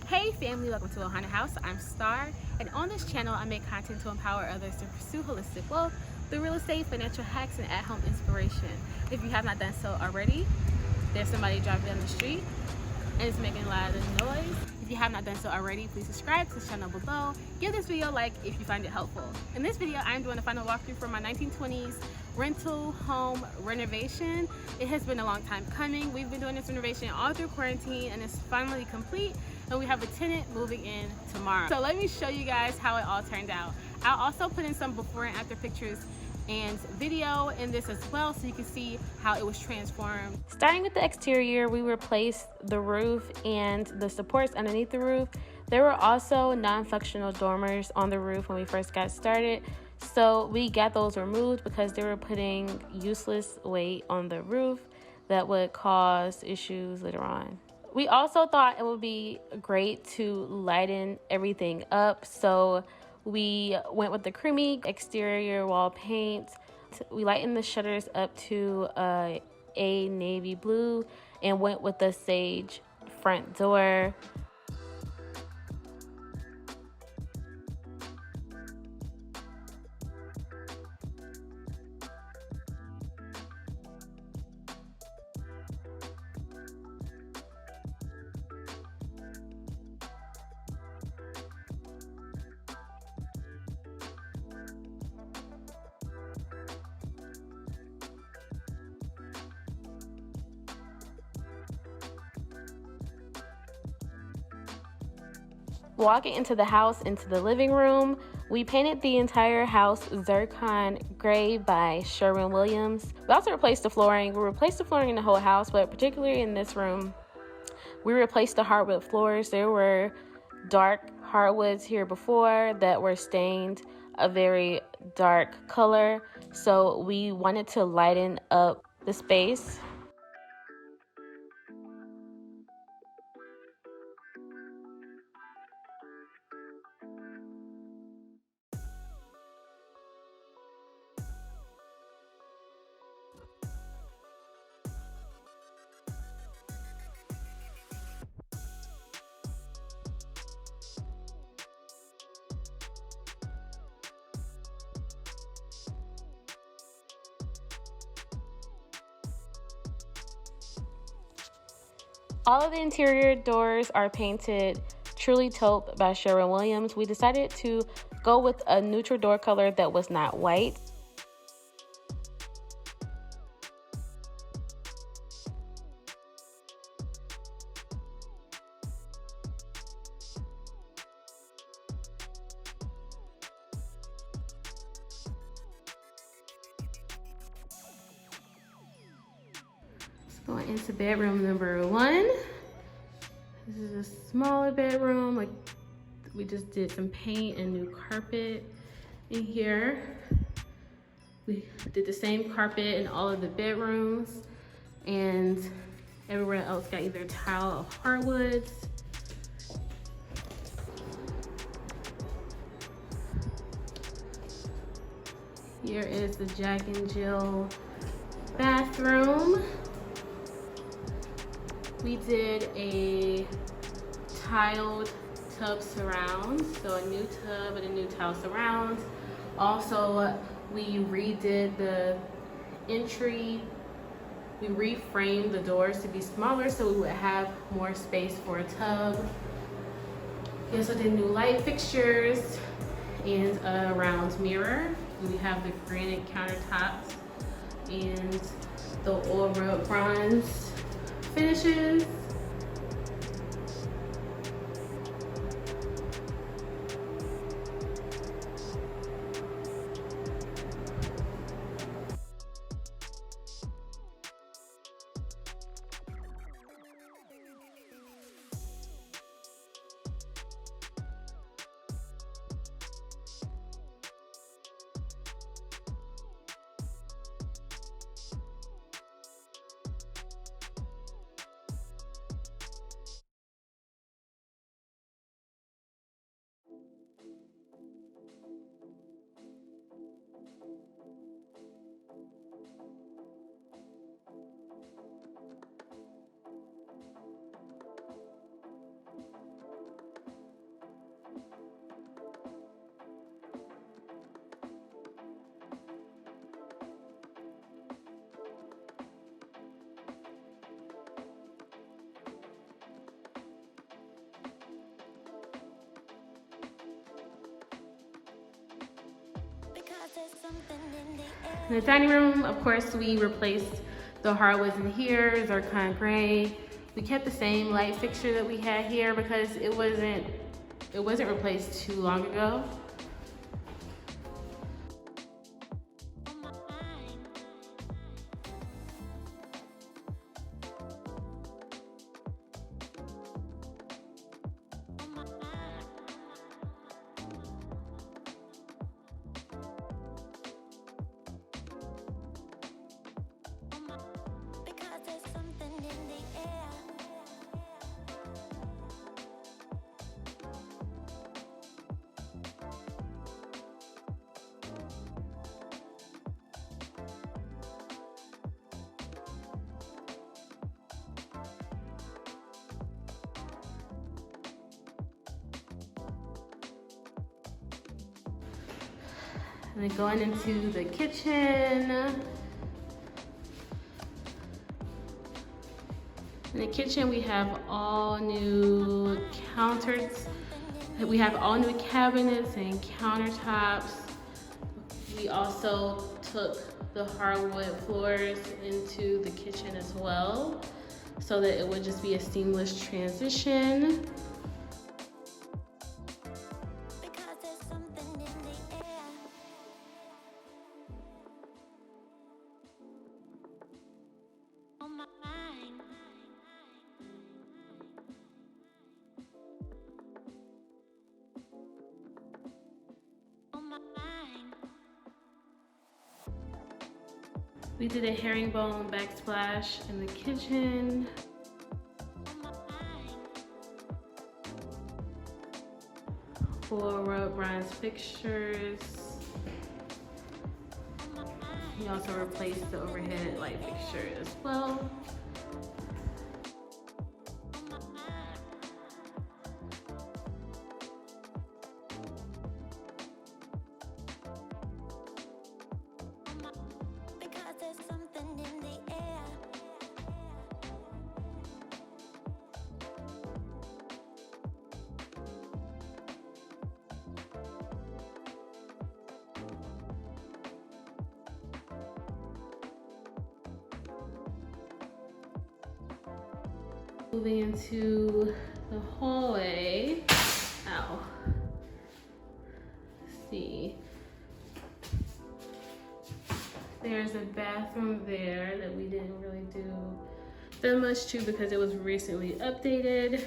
Hey family, welcome to a haunted house. I'm Star, and on this channel I make content to empower others to pursue holistic wealth through real estate, financial hacks, and at-home inspiration. If you have not done so already, there's somebody driving down the street and it's making a lot of noise. If you have not done so already, please subscribe to the channel below. Give this video a like if you find it helpful. In this video, I'm doing a final walkthrough for my 1920s rental home renovation. It has been a long time coming. We've been doing this renovation all through quarantine and it's finally complete, and we have a tenant moving in tomorrow. So let me show you guys how it all turned out. I'll also put in some before and after pictures and video in this as well, so you can see how it was transformed. Starting with the exterior, we replaced the roof and the supports underneath the roof. There were also non-functional dormers on the roof when we first got started, so we got those removed because they were putting useless weight on the roof that would cause issues later on. We also thought it would be great to lighten everything up, so we went with the creamy exterior wall paint. We lightened the shutters up to a navy blue and went with the sage front door. Walking into the house, into the living room, we painted the entire house zircon gray by Sherwin-Williams. We also replaced the flooring. We replaced the flooring in the whole house, but particularly in this room, we replaced the hardwood floors. There were dark hardwoods here before that were stained a very dark color, so we wanted to lighten up the space. All of the interior doors are painted Truly Taupe by Sherwin-Williams. We decided to go with a neutral door color that was not white. Going into bedroom number 1. This is a smaller bedroom. Like, we just did some paint and new carpet in here. We did the same carpet in all of the bedrooms, and everywhere else got either tile or hardwoods. Here is the Jack and Jill bathroom. We did a tiled tub surround, so a new tub and a new tile surround. Also, we redid the entry. We reframed the doors to be smaller so we would have more space for a tub. We also did new light fixtures and a round mirror. We have the granite countertops and the oil rub bronze finishes. In the dining room, of course, we replaced the hardwoods in here, zircon gray. We kept the same light fixture that we had here because it wasn't replaced too long ago. And then going into the kitchen. In the kitchen, we have all new counters. We have all new cabinets and countertops. We also took the hardwood floors into the kitchen as well, so that it would just be a seamless transition. We did a herringbone backsplash in the kitchen. For rub bronze fixtures. We also replaced the overhead light fixture as well. Moving into the hallway. Ow. Let's see. There's a bathroom there that we didn't really do that much to because it was recently updated.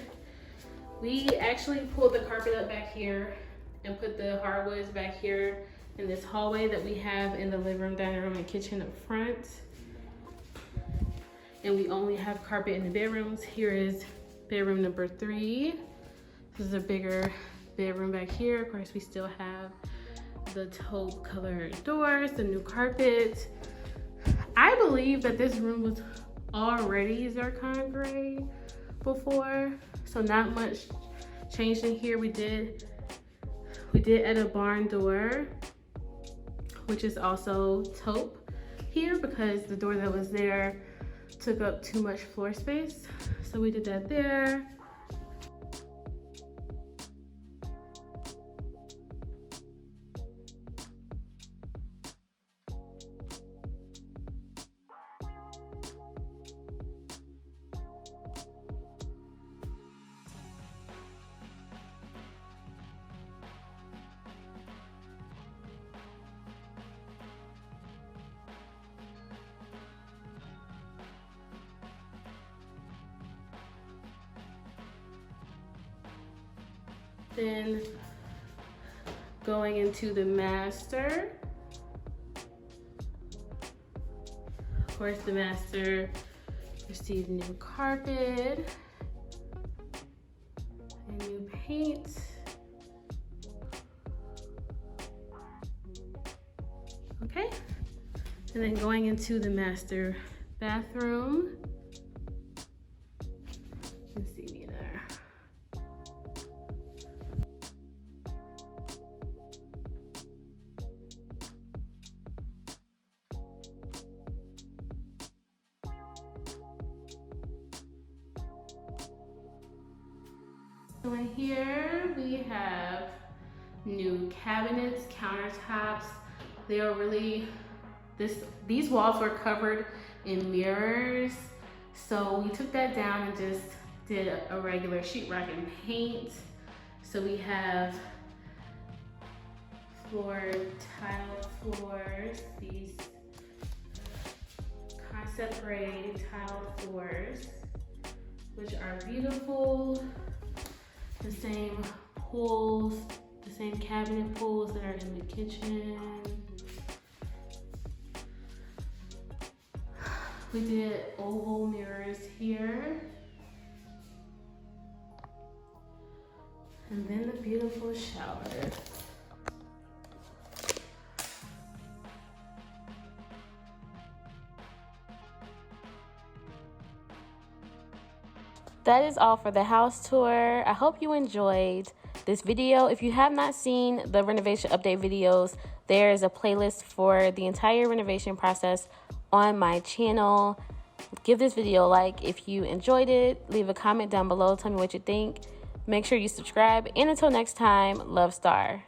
We actually pulled the carpet up back here and put the hardwoods back here in this hallway that we have in the living room, dining room, and kitchen up front. And we only have carpet in the bedrooms. Here is bedroom number 3. This is a bigger bedroom back here. Of course, we still have the taupe colored doors, the new carpet. I believe that this room was already zircon gray before, so not much changed in here. We did add a barn door, which is also taupe here because the door that was there took up too much floor space. So we did that there. Then going into the master. Of course, the master received new carpet and new paint. Okay, and then going into the master bathroom. Let's see me there. So in here we have new cabinets, countertops, They are really, these walls were covered in mirrors. So we took that down and just did a regular sheetrock and paint. So we have tile floors, these concept grade tile floors, which are beautiful. The same pools, the same cabinet pools that are in the kitchen. We did oval mirrors here. And then the beautiful shower. That is all for the house tour. I hope you enjoyed this video. If you have not seen the renovation update videos, there is a playlist for the entire renovation process on my channel. Give this video a like if you enjoyed it. Leave a comment down below. Tell me what you think. Make sure you subscribe. And until next time, love, Star.